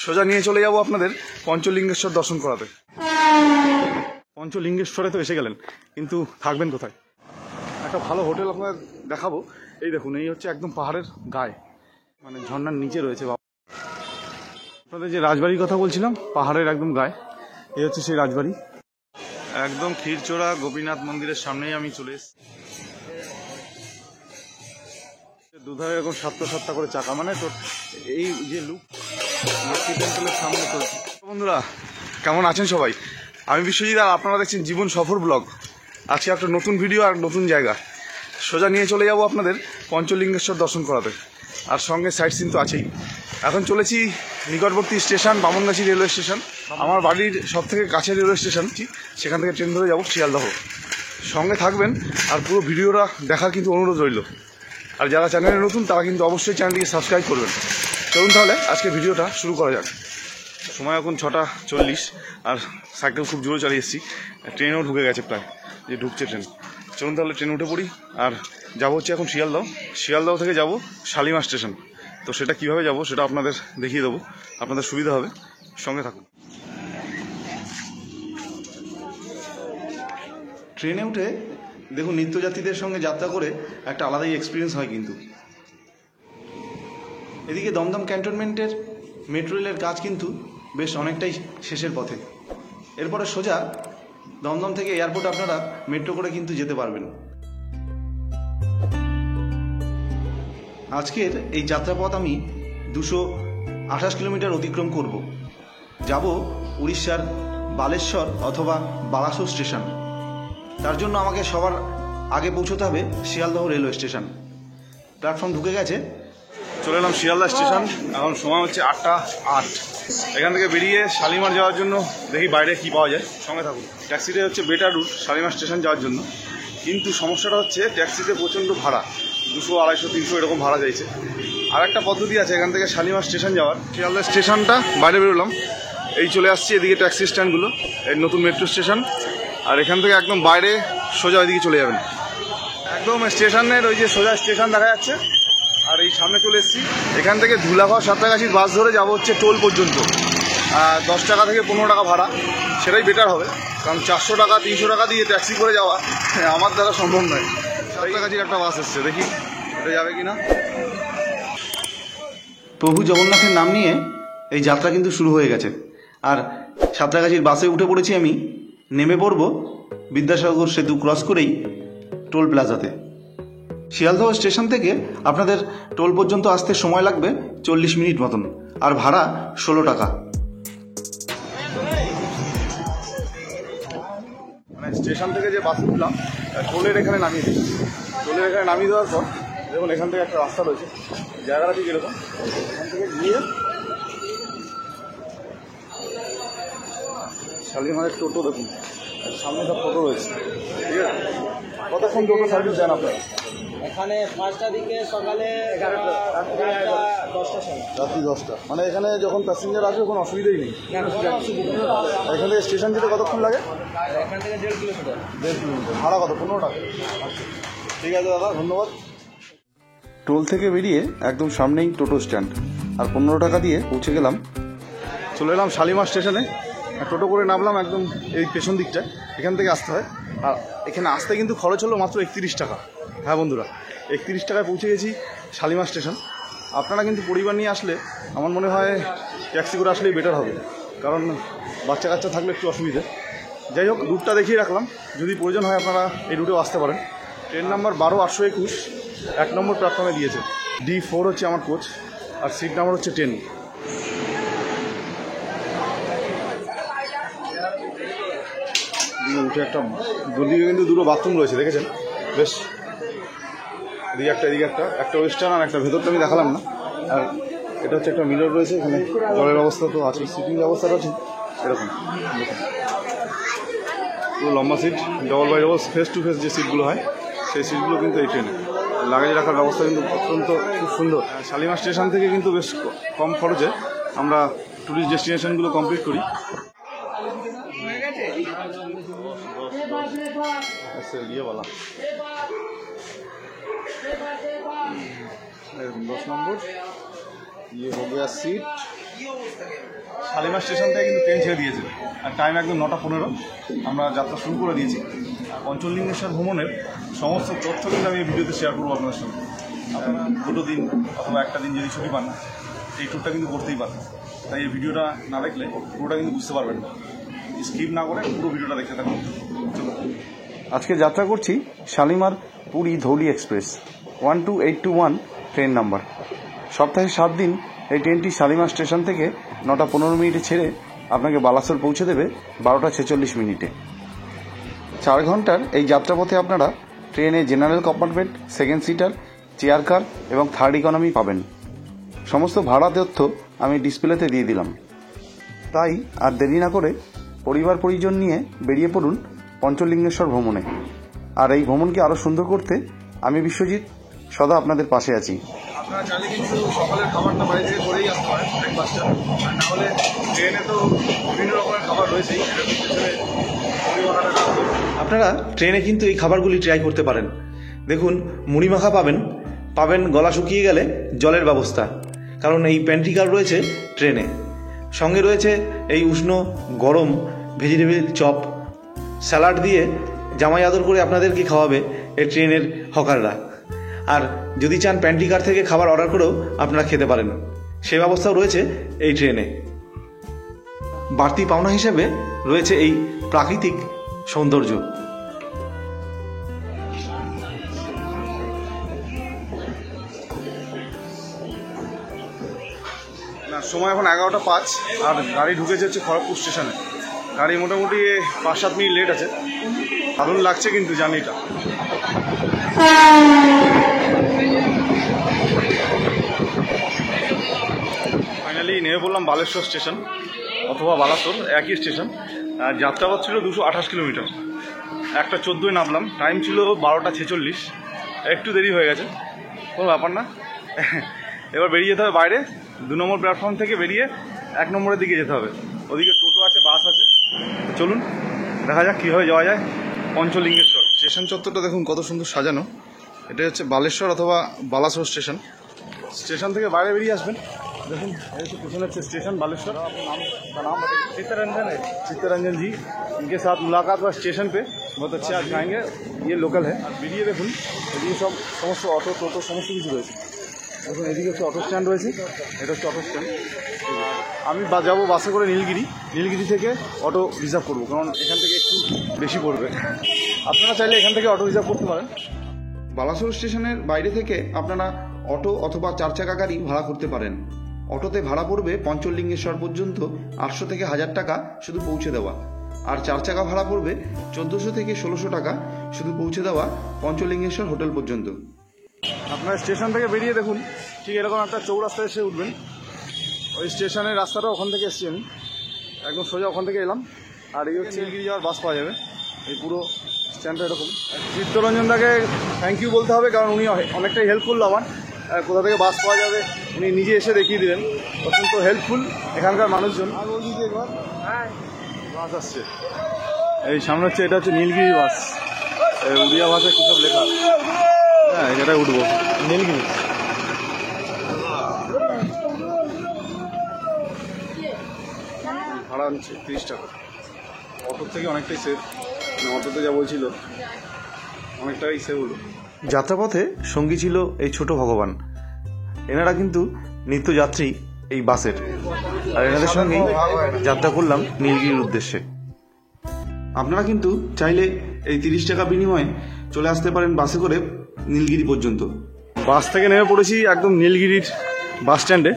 সোজা নিয়ে চলে যাব আপনাদের পঞ্চলিঙ্গেশ্বর দর্শন করাতে। পঞ্চলিঙ্গেশ্বরে তো এসে গেলেন, কিন্তু থাকবেন কোথায়? একটা ভালো হোটেল আপনাদের দেখাবো। এই দেখুন, এই হচ্ছে একদম পাহাড়ের গায়ে, মানে ঝর্ণার নিচে রয়েছে। আপনাদের যে রাজবাড়ির কথা বলছিলাম, পাহাড়ের একদম গায়ে, এই হচ্ছে সেই রাজবাড়ি। একদম ক্ষীরচোরা গোপীনাথ মন্দিরের সামনেই আমি চলে এসেছি। দুধারে এরকম সাতটা সাতটা করে চাকা, মানে তো এই যে লক্ষ্মী টেম্পলের সামনে চলছে। বন্ধুরা কেমন আছেন সবাই? আমি বিশ্বজিৎ, আর আপনারা দেখছেন জীবন সফর ব্লগ। আজকে একটা নতুন ভিডিও আর নতুন জায়গা। সোজা নিয়ে চলে যাব আপনাদের পঞ্চলিঙ্গেশ্বর দর্শন করাতে, আর সঙ্গে সাইট সিন তো আছেই। এখন চলেছি নিকটবর্তী স্টেশন বামনগাছি রেলওয়ে স্টেশন, আমার বাড়ির সব থেকে কাছের রেলওয়ে স্টেশন। সেখান থেকে ট্রেন ধরে যাব শিয়ালদহ। সঙ্গে থাকবেন, আর পুরো ভিডিওটা দেখার কিন্তু অনুরোধ রইল। আর যারা চ্যানেলে নতুন তারা কিন্তু অবশ্যই চ্যানেলটিকে সাবস্ক্রাইব করবেন। চলুন তাহলে আজকে ভিডিওটা শুরু করা যাক। সময় এখন 6:40, আর সাইকেল খুব জোরে চালিয়ে এসেছি। ট্রেনও ঢুকে গেছে, প্রায় যে ঢুকছে ট্রেন। চলুন তাহলে ট্রেন উঠে পড়ি, আর যাবো হচ্ছে এখন শিয়ালদহ। শিয়ালদহ থেকে যাব শালিমার স্টেশন। তো সেটা কিভাবে যাব সেটা আপনাদের দেখিয়ে দেবো, আপনাদের সুবিধা হবে। সঙ্গে থাকুন। ট্রেনে উঠে দেখুন, নিত্যযাত্রীদের সঙ্গে যাত্রা করে একটা আলাদাই এক্সপিরিয়েন্স হয়। কিন্তু এদিকে দমদম ক্যান্টনমেন্টের মেট্রো রেলের কাজ কিন্তু বেশ অনেকটাই শেষের পথে। এরপরে সোজা দমদম থেকে এয়ারপোর্ট আপনারা মেট্রো করে কিন্তু যেতে পারবেন। আজকের এই যাত্রাপথ আমি 228 কিলোমিটার অতিক্রম করব। যাব উড়িষ্যার বালেশ্বর অথবা বালাসোর স্টেশন। তার জন্য আমাকে সবার আগে পৌঁছতে হবে শিয়ালদহ রেলওয়ে স্টেশন। প্ল্যাটফর্ম ঢুকে গেছে, চলে এলাম শিয়ালদহ স্টেশন। এখন সময় হচ্ছে 8:08। এখান থেকে বেরিয়ে শালিমার যাওয়ার জন্য দেখি বাইরে কি পাওয়া যায়। সঙ্গে থাকুন। ট্যাক্সিতে হচ্ছে বেটার রুট শালিমার স্টেশন যাওয়ার জন্য, কিন্তু সমস্যাটা হচ্ছে ট্যাক্সিতে প্রচণ্ড ভাড়া, 200, 250, 300 এরকম ভাড়া চাইছে। আর একটা পদ্ধতি আছে এখান থেকে শালিমার স্টেশন যাওয়ার। শিয়ালদহ স্টেশনটা বাইরে বেরোলাম, এই চলে আসছি এদিকে ট্যাক্সি স্ট্যান্ডগুলো, এই নতুন মেট্রো স্টেশন। আর এখান থেকে একদম বাইরে সোজা ওইদিকে চলে যাবেন। একদম স্টেশনের ওই যে সোজা স্টেশন দেখা যাচ্ছে, আর এই সামনে চলে এসেছি। এখান থেকে ধুলাগড় সাঁতরাগাছির বাস ধরে যাব হচ্ছে টোল পর্যন্ত। 10 টাকা থেকে 15 টাকা ভাড়া, সেটাই বেটার হবে। কারণ 400 টাকা 300 টাকা দিয়ে ট্যাক্সি করে যাওয়া আমার দ্বারা সম্ভব নয়। সাঁতরাগাছির একটা বাস এসছে, দেখি এটা যাবে কি না। প্রভু জগন্নাথের নাম নিয়ে এই যাত্রা কিন্তু শুরু হয়ে গেছে। আর সাঁতরাগাছির বাসে উঠে পড়েছি আমি। নেমে পড়ব বিদ্যাসাগর সেতু ক্রস করেই টোল প্লাজাতে। শিয়ালদহ স্টেশন থেকে আপনাদের টোল পর্যন্ত আসতে সময় লাগবে 40 মিনিট মতন, আর ভাড়া 16 টাকা। মানে স্টেশন থেকে যে বাস উঠলাম, টোলের এখানে নামিয়ে দিই। টোলের এখানে নামিয়ে দেওয়ার পর দেখুন এখান থেকে একটা রাস্তা রয়েছে, জায়গাটা ঠিক এরকম। এখান থেকে গিয়ে শালিমারের টোটো দেখুন, সামনে সব টোটো রয়েছে। ঠিক আছে, কতক্ষণ টোটো সার্ভিস দেন আপনারা? এখানে 5টা দিকে, সকালে 10টার সময়, রাত্রি 10টা। মানে এখানে যখন প্যাসেঞ্জার আসবে কোনো অসুবিধাই নেই। এখান থেকে স্টেশন যেতে কতক্ষণ লাগে? এখান থেকে 1.5 কিলোমিটার। 1.5 কিলোমিটার। ভাড়া কত? 15 টাকা। ঠিক আছে দাদা, ধন্যবাদ। টোল থেকে বেরিয়ে একদম সামনেই টোটো স্ট্যান্ড, আর 15 টাকা দিয়ে পৌঁছে গেলাম। চলে এলাম শালিমার স্টেশনে। টোটো করে নামলাম একদম এই পেছন দিকটায়, এখান থেকে আসতে হয়। আর এখানে আসতে কিন্তু খরচ হলো মাত্র 31 টাকা। হ্যাঁ বন্ধুরা, 31 টাকায় পৌঁছে গেছি শালিমার স্টেশন। আপনারা কিন্তু পরিবার নিয়ে আসলে আমার মনে হয় ট্যাক্সি করে আসলেই বেটার হবে, কারণ বাচ্চা কাচ্চা থাকলে একটু অসুবিধে। যাই হোক, রুটটা দেখিয়ে রাখলাম, যদি প্রয়োজন হয় আপনারা এই রুটেও আসতে পারেন। ট্রেন নাম্বার 12821 1 নম্বর প্ল্যাটফর্মে দিয়েছে। D4 হচ্ছে আমার কোচ, আর সিট নাম্বার হচ্ছে 10। উঠে একটা দুদিকে কিন্তু দুটো বাথরুম রয়েছে, দেখেছেন? বেশ, এদিকে একটা এদিকে একটা ওয়েস্টার্ন আর একটা ভেতরটা আমি দেখালাম না। আর এটা হচ্ছে একটা মিরর রয়েছে, এখানে জলের ব্যবস্থা তো আছে, সিটিং ব্যবস্থাটা ঠিক এরকম। দেখুন পুরো লম্বা seat, double by double, face to face যে সিটগুলো হয় সেই সিটগুলো কিন্তু এই ট্রেনে। লাগেজ রাখার ব্যবস্থা কিন্তু অত্যন্ত খুব সুন্দর। শালিমার স্টেশন থেকে কিন্তু বেশ কম খরচে আমরা ট্যুরিস্ট ডেস্টিনেশনগুলো কমপ্লিট করি। ये वाला 10 नंबर, ये हो गया सीट। শালিমার স্টেশন থেকে কিন্তু ট্রেন ছেড়ে দিয়েছে আর টাইম একদম 9:15। আমরা যাত্রা শুরু করে দিয়েছি। পঞ্চলিঙ্গেশ্বর ভ্রমণের সমস্ত তথ্য কিন্তু আমি এই ভিডিওতে শেয়ার করবো আপনাদের সঙ্গে। আপনারা দুটো দিন অথবা একটা দিন যদি ছুটি পান এই ট্যুরটা কিন্তু করতেই পারেন। তাই এই ভিডিওটা না দেখলে পুরোটা কিন্তু বুঝতে পারবেন না। স্কিপ না করে পুরো ভিডিওটা দেখতে থাকুন। চলুন, আজকে যাত্রা করছি Shalimar Puri Dhauli express 12821 train number. সপ্তাহে 7 দিন এই ট্রেনটি শালিমার স্টেশন থেকে 9:15 ছেড়ে আপনাকে বালাসোর পৌঁছে দেবে 12:46। 4 ঘন্টার এই যাত্রাপথে আপনারা ট্রেনে general compartment, second seater, chair car এবং থার্ড ইকোনমি পাবেন। সমস্ত ভাড়া তথ্য আমি ডিসপ্লেতে দিয়ে দিলাম। তাই আর দেরি না করে পরিবার পরিজন নিয়ে বেরিয়ে পড়ুন পঞ্চলিঙ্গেশ্বর ভ্রমণে। আর এই ভ্রমণকে আরও সুন্দর করতে আমি বিশ্বজিৎ সদা আপনাদের পাশে আছি। আপনারা চাইলে কিন্তু সকালের খাবারটা বাড়ি থেকে করেই আসতে পারেন ব্রেকফাস্টটা, আর না হলে ট্রেনে তো বিভিন্ন রকমের খাবার রয়েছেই। আপনারা ট্রেনে কিন্তু এই খাবারগুলি ট্রাই করতে পারেন। দেখুন, মুড়ি মাখা পাবেন গলা শুকিয়ে গেলে জলের ব্যবস্থা, কারণ এই প্যান্ট্রি কার রয়েছে ট্রেনে। সঙ্গে রয়েছে এই উষ্ণ গরম ভেজিটেবিল চপ, স্যালাড দিয়ে জামাই আদর করে আপনাদেরকে খাওয়াবে এই ট্রেনের হকাররা। আর যদি চান প্যান্ট্রি কার থেকে খাবার অর্ডার করেও আপনারা খেতে পারেন, সে ব্যবস্থাও রয়েছে এই ট্রেনে। বাড়তি পাওনা হিসেবে রয়েছে এই প্রাকৃতিক সৌন্দর্য। না, সময় এখন 11:05 আর গাড়ি ঢুকেছে হচ্ছে খড়গপুর স্টেশনে। গাড়ি মোটামুটি 5-7 মিনিট লেট আছে। দারুণ লাগছে কিন্তু জার্নিটা। ফাইনালি নেমে পড়লাম বালেশ্বর স্টেশন অথবা বালাসোর, একই স্টেশন। যাত্রাপথ ছিল 228 কিলোমিটার। 1:14 নামলাম, টাইম ছিল 12:46। একটু দেরি হয়ে গেছে, কোনো ব্যাপার না। এবার বেরিয়ে যেতে হবে বাইরে। 2 নম্বর প্ল্যাটফর্ম থেকে বেরিয়ে 1 নম্বরের দিকে যেতে হবে। ওদিকে টোটো আছে, বাস আছে। চলুন দেখা যাক কীভাবে যাওয়া যায় পঞ্চলিঙ্গেশ্বর। স্টেশন চত্বরটা দেখুন কত সুন্দর সাজানো। এটা হচ্ছে বালেশ্বর অথবা বালাসোর স্টেশন। स्टेशन থেকে বাইরে বেরিয়ে আসবেন, দেখুন এই তো পিছনে হচ্ছে स्टेशन बालेश्वर। नाम चित्तरंजन है। चित्तरंजन जी, इनके साथ मुलाकात हुआ स्टेशन पे, बहुत अच्छा आज खाएंगे। ये लोकल है। বেরিয়ে দেখুন এদিকে সব সমস্ত অটো টোটো সমস্ত কিছু রয়েছে। দেখুন এদিকে হচ্ছে অটো স্ট্যান্ড রয়েছে, এটা হচ্ছে অটো স্ট্যান্ড। আমি যাবো বাসে করে নীলগিরি থেকে অটো রিজার্ভ করবো, কারণ এখান থেকে একটু বেশি পড়বে। আপনারা চাইলে এখান থেকে অটো রিজার্ভ করতে পারেন। বালাসোর স্টেশনের বাইরে থেকে আপনারা অটো অথবা 4 চাকা গাড়ি ভাড়া করতে পারেন। অটোতে ভাড়া পড়বে পঞ্চলিঙ্গেশ্বর পর্যন্ত 800 থেকে 1000 টাকা শুধু পৌঁছে দেওয়া, আর 4 চাকা ভাড়া পড়বে 1400 থেকে 1600 টাকা শুধু পৌঁছে দেওয়া পঞ্চলিঙ্গেশ্বর হোটেল পর্যন্ত। আপনারা স্টেশন থেকে বেরিয়ে দেখুন ঠিক এরকম একটা চৌরাস্তায় এসে উঠবেন। ওই স্টেশনের রাস্তাটা ওখান থেকে এসেছি আমি, একদম সোজা ওখান থেকে এলাম। আর এই হচ্ছে নীলগিরি যাওয়ার বাস পাওয়া যাবে। এই পুরো স্ট্যান্ডটা এরকম। চিত্তরঞ্জন দাকে থ্যাংক ইউ বলতে হবে, কারণ উনি অনেকটাই হেল্প করলো আমার। কোথা থেকে বাস পাওয়া যাবে উনি নিজে এসে দেখিয়ে দিলেন, অত্যন্ত হেল্পফুল এখানকার মানুষজন। বাস আসছে, এই সামনে হচ্ছে, এটা হচ্ছে নীলগিরি বাস। উড়িয়া ভাষায় কী সব লেখা, হ্যাঁ এটাই উঠবো নীলগিরি। ভাড়া হচ্ছে 30 টাকা। অটোর থেকে অনেকটাই সেফ, অটোতে যা বলছিল অনেকটাই সেফ হলো। যাত্রাপথে সঙ্গী ছিল এই ছোট ভগবান। এনারা কিন্তু নিত্যযাত্রী এই বাসের, আর এনাদের সঙ্গেই যাত্রা করলাম নীলগিরির উদ্দেশ্যে। আপনারা কিন্তু চাইলে এই 30 টাকা বিনিময়ে চলে আসতে পারেন বাসে করে নীলগিরি পর্যন্ত। বাস থেকে নেমে পড়েছি একদম নীলগিরির বাস স্ট্যান্ডে।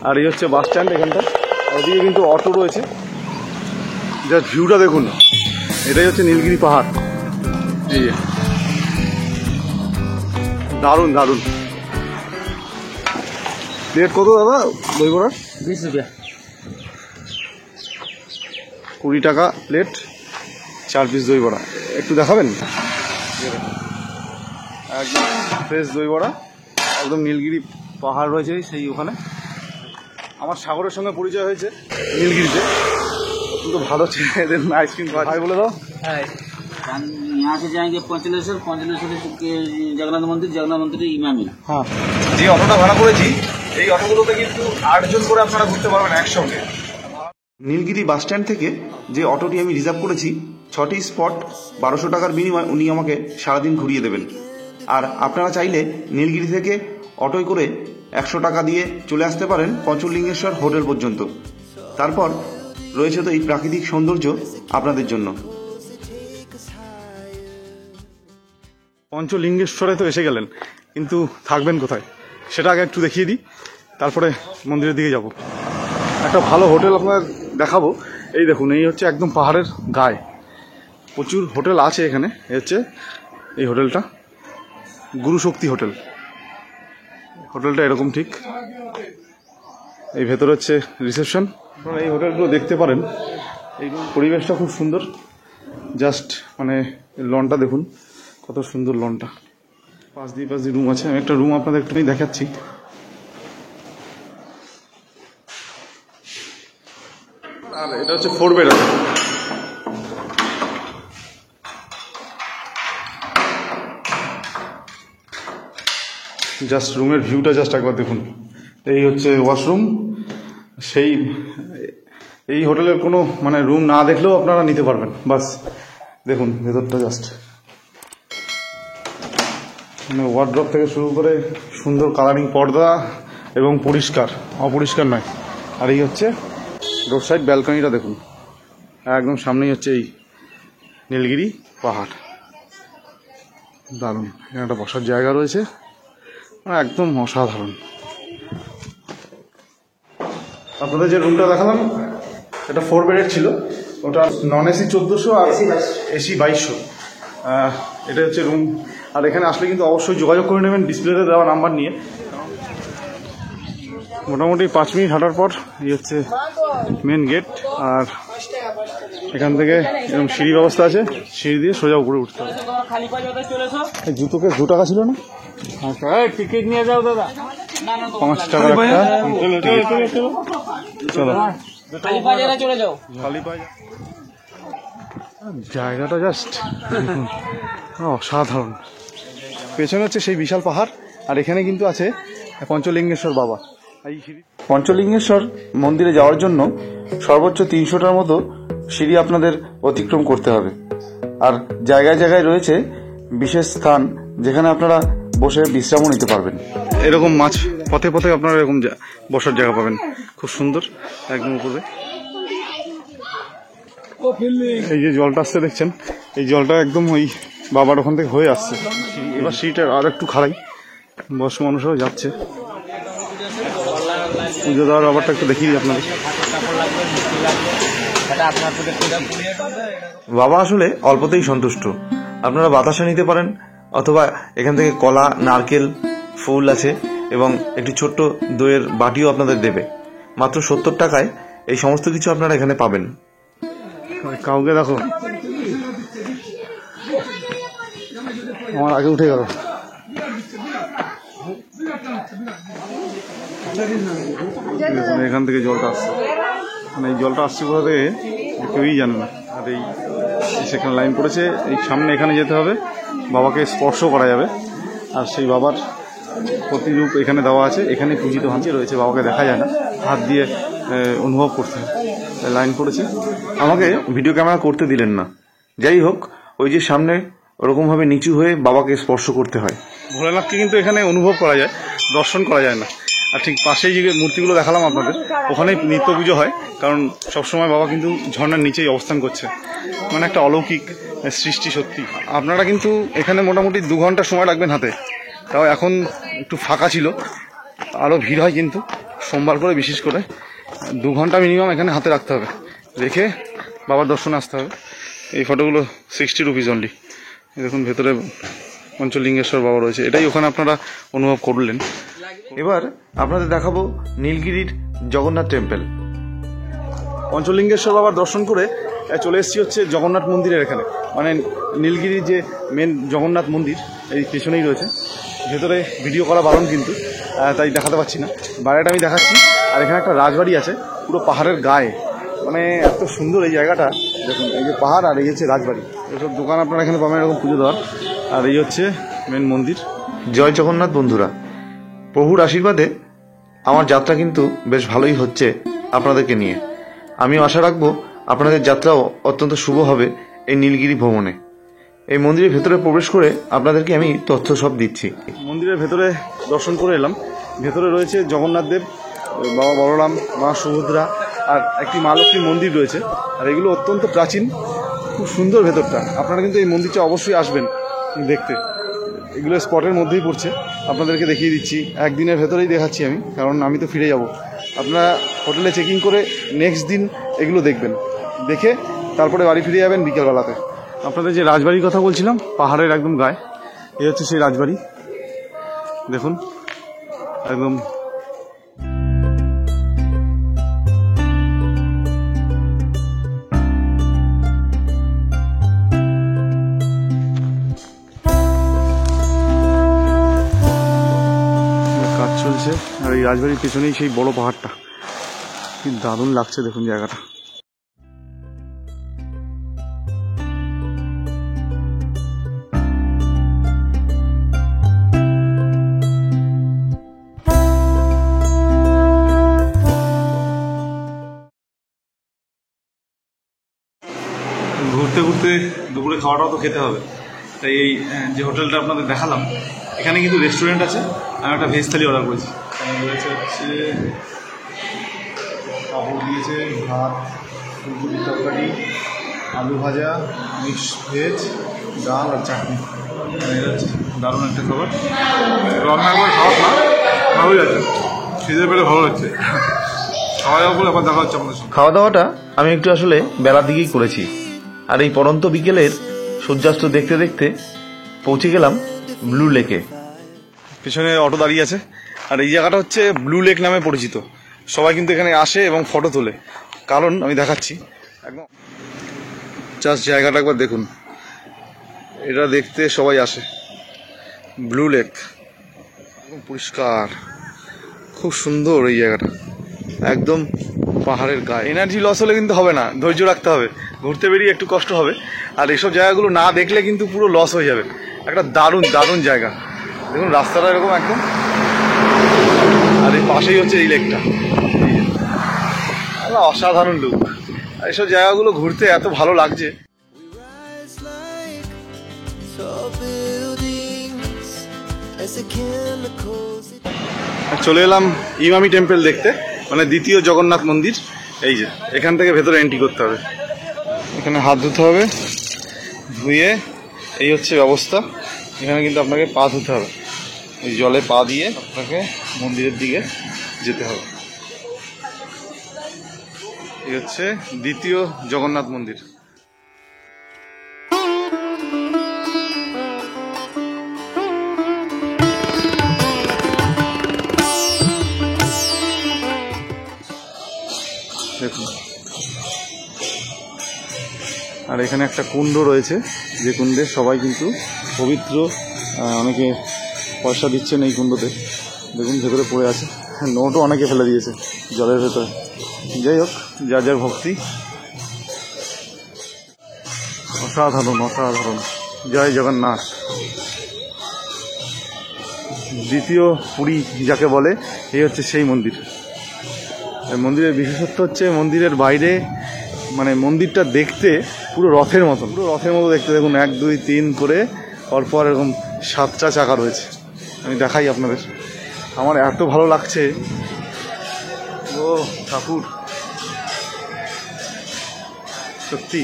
আর এই হচ্ছে বাস স্ট্যান্ড এখানটা। ওদিকে কিন্তু অটো রয়েছে। যা ভিউটা দেখুন, এটাই হচ্ছে নীলগিরি পাহাড়। এই দারুণ দারুণ। প্লেট কত দাদা দই বড়ার? 20 रुपया। 20 টাকা প্লেট, 4 পিস দই বড়া। একটু দেখাবেন? একদম ফ্রেশ দই বড়া, একদম নীলগিরি পাহাড় রয়েছে সেই ওখানে। আমার সাগরের সঙ্গে পরিচয় হয়েছে নীলগিরিতে, কিন্তু ভালো এদের আইসক্রিম খাওয়া। ভাই বলে দাও। यहाँ से जाएंगे पंचलेश्वर के जगन्नाथ मंदिर इमामी। হ্যাঁ, যে অটোটা ভাড়া করেছি এই অটোগুলোতে কিন্তু 8 জন করে আপনারা ঘুরতে পারবেন একসঙ্গে। নীলগিরি বাসস্ট্যান্ড থেকে যে অটোটি আমি রিজার্ভ করেছি 6টি স্পট 1200 টাকার বিনিময়ে উনি আমাকে সারাদিন ঘুরিয়ে দেবেন। আর আপনারা চাইলে নীলগিরি থেকে অটোয় করে 100 টাকা দিয়ে চলে আসতে পারেন পঞ্চলিঙ্গেশ্বর হোটেল পর্যন্ত। তারপর রয়েছে তো এই প্রাকৃতিক সৌন্দর্য আপনাদের জন্য। পঞ্চলিঙ্গেশ্বরে তো এসে গেলেন, কিন্তু থাকবেন কোথায় সেটা আগে একটু দেখিয়ে দিই, তারপরে মন্দিরের দিকে যাব। একটা ভালো হোটেল আপনার দেখাবো। এই দেখুন, এই হচ্ছে একদম পাহাড়ের গায়ে, প্রচুর হোটেল আছে এখানে। হচ্ছে এই হোটেলটা গুরুশক্তি হোটেল। হোটেলটা এরকম ঠিক, এই ভেতরে হচ্ছে রিসেপশন। আপনারা এই হোটেলগুলো দেখতে পারেন, এই পরিবেশটা খুব সুন্দর। জাস্ট মানে লনটা দেখুন কত সুন্দর, লনটা পাশ দিয়ে রুম আছে। আমি একটা রুম আপনাদের একটু দেখাচ্ছি। আর এটা হচ্ছে 4 বেড আছে। জাস্ট রুমের ভিউটা জাস্ট একবার দেখুন। এই হচ্ছে ওয়াশরুম। সেই এই হোটেলের কোনো মানে রুম না দেখলেও আপনারা নিতে পারবেন। বাস দেখুন ভেতরটা জাস্ট, মানে ওয়ার্ড্রপ থেকে শুরু করে সুন্দর কালারিং পর্দা এবং পরিষ্কার, অপরিষ্কার নয়। আর এই হচ্ছে রোড সাইড ব্যালকনিটা দেখুন, একদম সামনেই হচ্ছে এই নীলগিরি পাহাড়। দারুণ, এখানে একটা বসার জায়গা রয়েছে, একদম অসাধারণ। আপনাদের যে রুমটা দেখালাম এটা 4 বেডের ছিল, ওটা নন এসি 1400 আর এসি 2200। এটা হচ্ছে রুম। আর এখানে আসলে কিন্তু অবশ্যই যোগাযোগ করে নেবেন ডিসপ্লেতে দেওয়া নাম্বার নিয়ে। মোটামুটি 5 মিনিট হাঁটার পর এই হচ্ছে মেন গেট। আর এখান থেকে এরকম সিঁড়ি ব্যবস্থা আছে, সিঁড়ি দিয়ে সোজা উপরে উঠতে হবে। এই জুতোকে 2 টাকা ছিল না? টিকিট নিয়ে যাও দাদা। 5 টাকার একটা। চলো চলে যাও। জায়গাটা জাস্ট অসাধারণ। পেছনে হচ্ছে সেই বিশাল পাহাড়, আর এখানে কিন্তু আছে পঞ্চলিঙ্গেশ্বর বাবা। পঞ্চলিঙ্গেশ্বর মন্দিরে যাওয়ার জন্য সর্বোচ্চ 300টার মতো সিঁড়ি আপনাদের অতিক্রম করতে হবে। আর জায়গায় জায়গায় রয়েছে বিশেষ স্থান যেখানে আপনারা বসে বিশ্রামও নিতে পারবেন। এরকম মাছ পথে পথে আপনারা এরকম বসার জায়গা পাবেন, খুব সুন্দর একদম উপরে। এই যে জলটা আসছে দেখছেন, এই জলটা একদম ওই বাবার ওখান থেকে হয়ে আসছে। এবার সিঁড়িটা আর একটু খাড়াই, বয়স্ক মানুষরাও যাচ্ছে। পুজো দেওয়ার ব্যাপারটা একটু দেখিয়ে দিই আপনাদের। বাবা আসলে অল্পতেই সন্তুষ্ট। আপনারা বাতাসা নিতে পারেন, অথবা এখান থেকে কলা, নারকেল, ফুল আছে এবং একটি ছোট্ট দইয়ের বাটিও আপনাদের দেবে। মাত্র 70 টাকায় এই সমস্ত কিছু আপনারা এখানে পাবেন। কাউকে দেখো, আমার আগে উঠে গেল। এখান থেকে জলটা আসছে, মানে এই জলটা আসছে কোথা থেকে কেউই জানে না। আর এই সেখানে লাইন পড়েছে, এই সামনে এখানে যেতে হবে, বাবাকে স্পর্শ করা যাবে। আর সেই বাবার প্রতিরূপ এখানে দেওয়া আছে, এখানে পূজিত হাঁচি রয়েছে, বাবাকে দেখা যায় না, হাত দিয়ে অনুভব করতে হয়। লাইন পড়েছে, আমাকে ভিডিও ক্যামেরা করতে দিলেন না। যাই হোক, ওই যে সামনে ওরকমভাবে নিচু হয়ে বাবাকে স্পর্শ করতে হয়। ভোলেনাথকে কিন্তু এখানে অনুভব করা যায়, দর্শন করা যায় না। আর ঠিক পাশেই যে মূর্তিগুলো দেখালাম আপনাদের, ওখানেই নিত্য পুজো হয়, কারণ সবসময় বাবা কিন্তু ঝর্ণার নিচেই অবস্থান করছে। মানে একটা অলৌকিক সৃষ্টি সত্যি। আপনারা কিন্তু এখানে মোটামুটি 2 ঘন্টা সময় রাখবেন হাতে, তাও এখন একটু ফাঁকা ছিল, আরও ভিড় হয় কিন্তু সোমবার করে বিশেষ করে। 2 ঘন্টা মিনিমাম এখানে হাতে রাখতে হবে, রেখে বাবার দর্শনে আসতে হবে। এই ফটোগুলো 60 রুপিস অনলি। দেখুন ভেতরে পঞ্চলিঙ্গেশ্বর বাবা রয়েছে, এটাই ওখানে আপনারা অনুভব করলেন। এবার আপনাদের দেখাবো নীলগিরির জগন্নাথ টেম্পল। পঞ্চলিঙ্গেশ্বর বাবার দর্শন করে চলে এসেছি হচ্ছে জগন্নাথ মন্দিরের এখানে। মানে নীলগিরির যে মেন জগন্নাথ মন্দির এই পেছনেই রয়েছে। ভেতরে ভিডিও করা বারণ কিন্তু, তাই দেখাতে পাচ্ছি না, বাইরেটা আমি দেখাচ্ছি। আর এখানে একটা রাজবাড়ি আছে পুরো পাহাড়ের গায়ে, মানে এত সুন্দর এই জায়গাটা। দেখুন এই যে পাহাড়, আর এই হচ্ছে রাজবাড়ি। এসব দোকান আপনারা এখানে পাবেন এরকম পুজো দেওয়ার। আর এই হচ্ছে মেন মন্দির। জয় জগন্নাথ বন্ধুরা, প্রভুর আশীর্বাদে আমার যাত্রা কিন্তু বেশ ভালোই হচ্ছে আপনাদেরকে নিয়ে। আমিও আশা রাখবো আপনাদের যাত্রাও অত্যন্ত শুভ হবে এই নীলগিরি ভ্রমণে। এই মন্দিরের ভেতরে প্রবেশ করে আপনাদেরকে আমি তথ্য সব দিচ্ছি। মন্দিরের ভেতরে দর্শন করে এলাম। ভেতরে রয়েছে জগন্নাথ দেব, বাবা বলরাম, মা সুভদ্রা আর একটি মা লক্ষ্মীর মন্দির রয়েছে। আর এগুলো অত্যন্ত প্রাচীন, খুব সুন্দর ভেতরটা। আপনারা কিন্তু এই মন্দিরটা অবশ্যই আসবেন দেখতে। এগুলো স্পটের মধ্যেই পড়ছে, আপনাদেরকে দেখিয়ে দিচ্ছি। একদিনের ভেতরেই দেখাচ্ছি আমি, কারণ আমি তো ফিরে যাব। আপনারা হোটেলে চেকিং করে নেক্সট দিন এগুলো দেখবেন, দেখে তারপরে বাড়ি ফিরে যাবেন বিকেলবেলাতে। আপনাদের যে রাজবাড়ির কথা বলছিলাম, পাহাড়ের একদম গায়ে, এই হচ্ছে সেই রাজবাড়ি। দেখুন একদম কাজ চলছে। আর এই রাজবাড়ির পেছনেই সেই বড় পাহাড়টা, কি দারুণ লাগছে দেখুন জায়গাটা। ঘুরতে ঘুরতে দুপুরে খাওয়াটাও তো খেতে হবে, তাই এই যে হোটেলটা আপনাদের দেখালাম, এখানে কিন্তু রেস্টুরেন্ট আছে। আমি একটা ভেজ থালি অর্ডার করেছি। এখানে রয়েছে হচ্ছে পাঁপড় দিয়েছে, ভাত, ফুলকপির তরকারি, আলু ভাজা, মিক্সড ভেজ, ডাল আর চাটনি। এটা হচ্ছে দারুণ একটা খাবার। রান্না একবার খাওয়া ভালোই আছে, খিদে পেলে ভালো লাগছে। খাওয়া দাওয়া করে আবার দেখা হচ্ছে আমাদের সঙ্গে। খাওয়া দাওয়াটা আমি একটু আসলে বেলার দিকেই করেছি। আর এই পরন্ত বিকেলের সূর্যাস্ত দেখতে দেখতে পৌঁছে গেলাম ব্লু লেকে। পিছনে অটো দাঁড়িয়ে আছে। আর এই জায়গাটা হচ্ছে ব্লু লেক নামে পরিচিত। সবাই কিন্তু এখানে আসে এবং ফটো তোলে, কারণ আমি দেখাচ্ছি একদম জাস্ট জায়গাটা একবার দেখুন। এটা দেখতে সবাই আসে। ব্লু লেক একদম পরিষ্কার, খুব সুন্দর এই জায়গাটা, একদম পাহাড়ের গায়ে। এনার্জি লস হলে কিন্তু হবে না, ধৈর্য রাখতে হবে। ঘুরতে বেরিয়ে একটু কষ্ট হবে, আর এইসব জায়গাগুলো না দেখলে কিন্তু পুরো লস হয়ে যাবে। একটা দারুণ দারুণ জায়গা। দেখুন রাস্তাটা এরকম একদম, আর এই পাশেই হচ্ছে এই লেকটা। অসাধারণ লুক। আর এইসব জায়গাগুলো ঘুরতে এত ভালো লাগছে। চলে এলাম ইমামি টেম্পল দেখতে, মানে দ্বিতীয় জগন্নাথ মন্দির। এই যে এখান থেকে ভেতরে এন্ট্রি করতে হবে। এখানে হাত ধুতে হবে, ধুয়ে এই হচ্ছে ব্যবস্থা। এখানে কিন্তু আপনাকে পা ধুতে হবে, এই জলে পা দিয়ে আপনাকে মন্দিরের দিকে যেতে হবে। এই হচ্ছে দ্বিতীয় জগন্নাথ মন্দির। দেখুন, আর এখানে একটা কুণ্ড রয়েছে, যে কুণ্ডে সবাই কিন্তু পবিত্র, অনেকে পয়সা দিচ্ছেন এই কুণ্ডতে। দেখুন ভেতরে পড়ে আছে, নোটও অনেকে ফেলে দিয়েছে জলের ভেতরে। যাই হোক, যার যার ভক্তি। অসাধারণ অসাধারণ, জয় জগন্নাথ। দ্বিতীয় পুরী যাকে বলে, এই হচ্ছে সেই মন্দির। এই মন্দিরের বিশেষত্ব হচ্ছে মন্দিরের বাইরে, মানে মন্দিরটা দেখতে পুরো রথের মতো, দেখতে। দেখুন 1 2 3 করে পরপর এরকম 7টা চাকা রয়েছে। আমি দেখাই আপনাদের, আমার এত ভালো লাগছে। ও ঠাকুর, সত্যি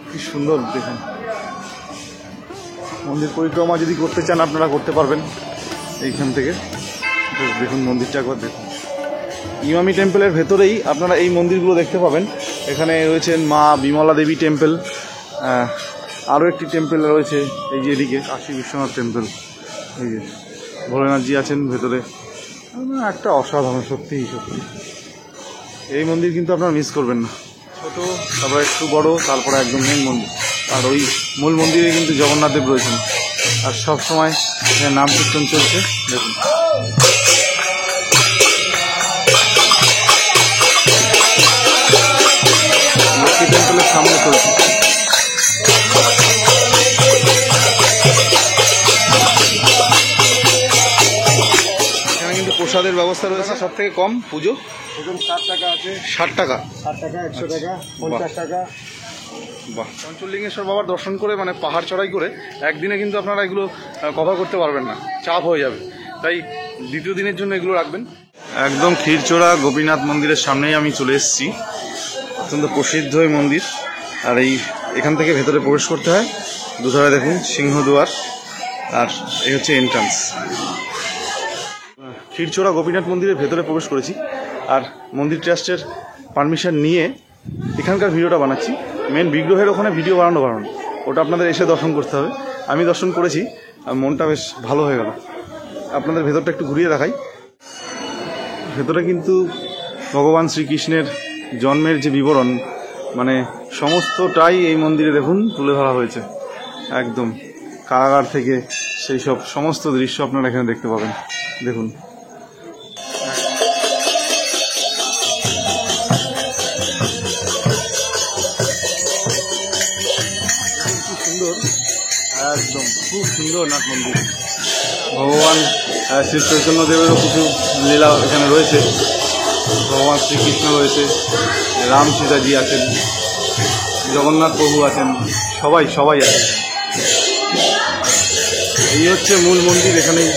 কি সুন্দর। দেখুন, মন্দির পরিক্রমা যদি করতে চান আপনারা করতে পারবেন এইখান থেকে। দেখুন মন্দিরটা একবার দেখুন। ইমামি টেম্পলের ভেতরেই আপনারা এই মন্দিরগুলো দেখতে পাবেন। এখানে রয়েছেন মা বিমলা দেবী টেম্পল, আরও একটি টেম্পল রয়েছে এই যে এদিকে, কাশী বিশ্বনাথ টেম্পল। এই যে ভোলেনাথজি আছেন ভেতরে, একটা অসাধারণ, সত্যি সত্যি। এই মন্দির কিন্তু আপনারা মিস করবেন না। ছোট, তারপরে একটু বড়, তারপরে একদম মেন মন্দির। আর ওই মূল মন্দিরে কিন্তু জগন্নাথ দেব রয়েছেন। আর সব সময় নাম কীর্তন চলছে। দেখুন লক্ষ্মী টেম্পলের সামনে চলছে। প্রসাদের ব্যবস্থা রয়েছে। সব থেকে কম পুজো এখন 60 টাকা আছে, 60 টাকা। 60 টাকা, 100 টাকা, 50 টাকা। বাহ, পঞ্চলিঙ্গেশ্বর বাবার দর্শন করে মানে পাহাড় চড়াই করে একদিনে কিন্তু আপনারা এগুলো কভার করতে পারবেন না, চাপ হয়ে যাবে। তাই দ্বিতীয় দিনের জন্য এগুলো রাখবেন। একদম ক্ষীরচোরা গোপীনাথ মন্দিরের সামনেই আমি চলে এসেছি। অত্যন্ত প্রসিদ্ধ এই মন্দির। আর এখান থেকে ভেতরে প্রবেশ করতে হয়। দুধারে দেখুন সিংহদুয়ার, আর এই হচ্ছে এন্ট্রান্স। ক্ষীরচোরা গোপীনাথ মন্দিরের ভেতরে প্রবেশ করেছি, আর মন্দির ট্রাস্টের পারমিশন নিয়ে এখানকার ভিডিওটা বানাচ্ছি। মেন বিগ্রহের ওখানে ভিডিও বানানো বানানো, ওটা আপনাদের এসে দর্শন করতে হবে। আমি দর্শন করেছি, আর মনটা বেশ ভালো হয়ে গেল। আপনাদের ভেতরটা একটু ঘুরিয়ে দেখাই। ভেতরে কিন্তু ভগবান শ্রীকৃষ্ণের জন্মের যে বিবরণ, মানে সমস্তটাই এই মন্দিরে দেখুন তুলে ধরা হয়েছে। একদম কারাগার থেকে সেই সব সমস্ত দৃশ্য আপনারা এখানে দেখতে পাবেন। দেখুন, খুব সুন্দর, একদম খুব সুন্দর নাট মন্দির। ভগবান শ্রী চৈতন্যদেবেরও কিছু লীলা এখানে রয়েছে। ভগবান শ্রীকৃষ্ণ রয়েছে, রাম সীতাজি আছেন, জগন্নাথ প্রভু আছেন, সবাই আছেন। এই হচ্ছে মূল মন্দির। এখানেই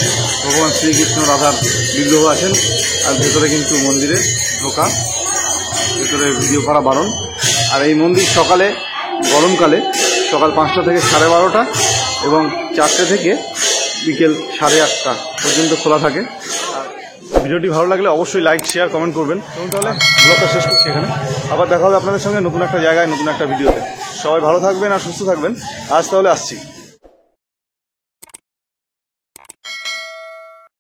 ভগবান শ্রীকৃষ্ণ রাধার বিগ্রহ আছেন। আর ভেতরে কিন্তু মন্দিরে ঢোকা, ভেতরে ভিডিও করা বারণ। আর এই মন্দির সকালে, গরমকালে সকাল 5টা থেকে 12:30 এবং 4টে থেকে বিকেল 8:30 পর্যন্ত খোলা থাকে। আর ভিডিওটি ভালো লাগলে অবশ্যই লাইক, শেয়ার, কমেন্ট করবেন। এবং তাহলে ব্লগটা শেষ করছি এখানে। আবার দেখা হবে আপনাদের সঙ্গে নতুন একটা জায়গায়, নতুন একটা ভিডিওতে। সবাই ভালো থাকবেন আর সুস্থ থাকবেন। আজ তাহলে আসছি।